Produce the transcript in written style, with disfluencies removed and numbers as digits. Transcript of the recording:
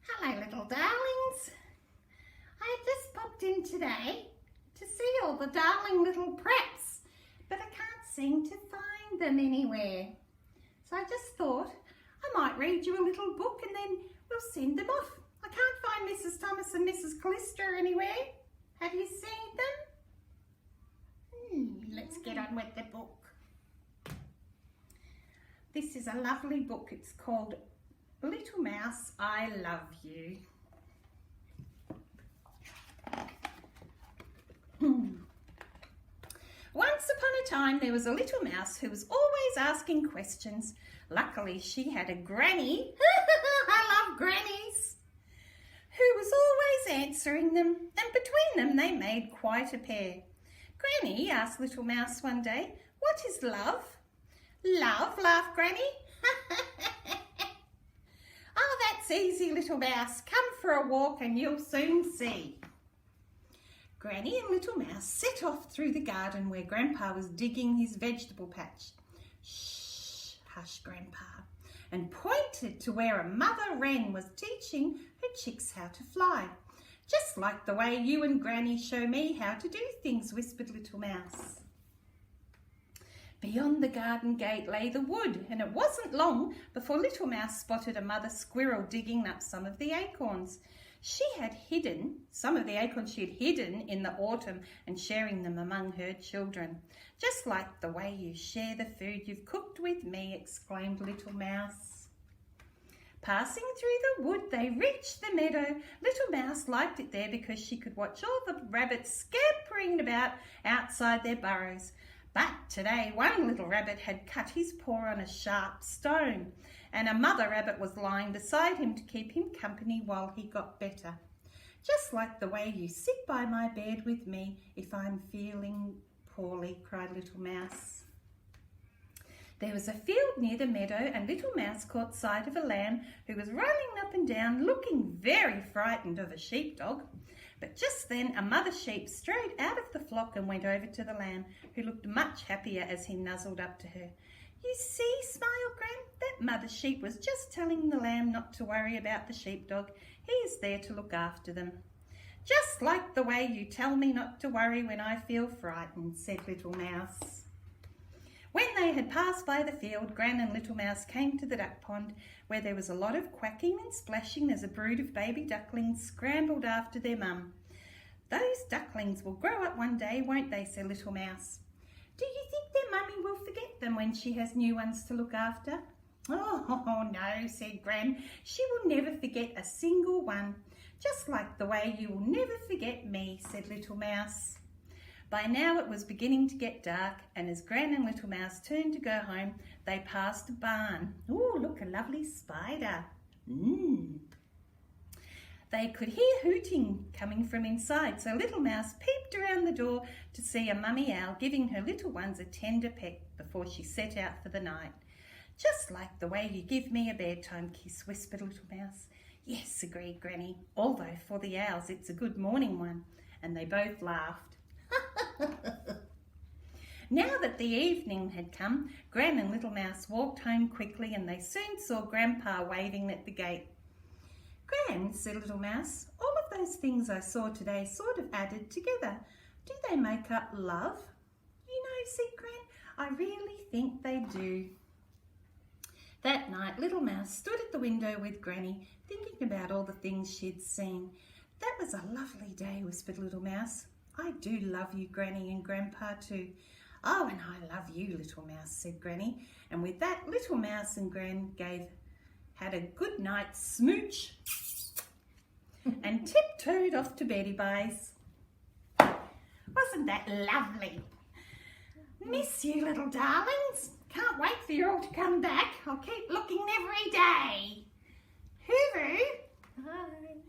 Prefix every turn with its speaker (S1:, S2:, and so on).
S1: Hello little darlings. I just popped in today to see all the darling little preps, but I can't seem to find them anywhere. So I just thought I might read you a little book and then we'll send them off. I can't find Mrs. Thomas and Mrs. Callister anywhere. Have you seen them? Let's get on with the book. This is a lovely book. It's called Little Mouse, I Love You. Once upon a time there was a little mouse who was always asking questions. Luckily she had a granny, I love grannies, who was always answering them, and between them they made quite a pair. Granny asked Little Mouse one day, "What is love?" "Love," laughed Granny. "Oh, that's easy, Little Mouse. Come for a walk and you'll soon see." Granny and Little Mouse set off through the garden where Grandpa was digging his vegetable patch. "Shh," hushed Grandpa, and pointed to where a mother wren was teaching her chicks how to fly. "Just like the way you and Granny show me how to do things," whispered Little Mouse. Beyond the garden gate lay the wood, and it wasn't long before Little Mouse spotted a mother squirrel digging up some of the acorns. Some of the acorns she had hidden in the autumn and sharing them among her children. "Just like the way you share the food you've cooked with me," exclaimed Little Mouse. Passing through the wood, they reached the meadow. Little Mouse liked it there because she could watch all the rabbits scampering about outside their burrows. But today one little rabbit had cut his paw on a sharp stone, and a mother rabbit was lying beside him to keep him company while he got better. "Just like the way you sit by my bed with me if I'm feeling poorly," cried Little Mouse. There was a field near the meadow, and Little Mouse caught sight of a lamb who was running up and down, looking very frightened of a sheepdog. But just then a mother sheep strayed out of the flock and went over to the lamb, who looked much happier as he nuzzled up to her. "You see," smiled Gran, "that mother sheep was just telling the lamb not to worry about the sheepdog. He is there to look after them." "Just like the way you tell me not to worry when I feel frightened," said Little Mouse. When they had passed by the field, Gran and Little Mouse came to the duck pond, where there was a lot of quacking and splashing as a brood of baby ducklings scrambled after their mum. "Those ducklings will grow up one day, won't they?" said Little Mouse. "Do you think their mummy will forget them when she has new ones to look after?" "Oh, no," said Gran. "She will never forget a single one. Just like the way you will never forget me," said Little Mouse. By now it was beginning to get dark, and as Gran and Little Mouse turned to go home, they passed a barn. "Oh, look, a lovely spider." They could hear hooting coming from inside, so Little Mouse peeped around the door to see a mummy owl giving her little ones a tender peck before she set out for the night. "Just like the way you give me a bedtime kiss," whispered Little Mouse. "Yes," agreed Granny, "although for the owls it's a good morning one," and they both laughed. Now that the evening had come, Gran and Little Mouse walked home quickly, and they soon saw Grandpa waving at the gate. "Gran," said Little Mouse, "all of those things I saw today sort of added together. Do they make up love?" "You know," said Gran, "I really think they do." That night, Little Mouse stood at the window with Granny, thinking about all the things she'd seen. "That was a lovely day," whispered Little Mouse. "I do love you, Granny, and Grandpa too." "Oh, and I love you, Little Mouse," said Granny. And with that, Little Mouse and Gran had a good night's smooch and tiptoed off to beddy byes. Wasn't that lovely? Miss you, little darlings. Can't wait for you all to come back. I'll keep looking every day. Hooroo. Bye.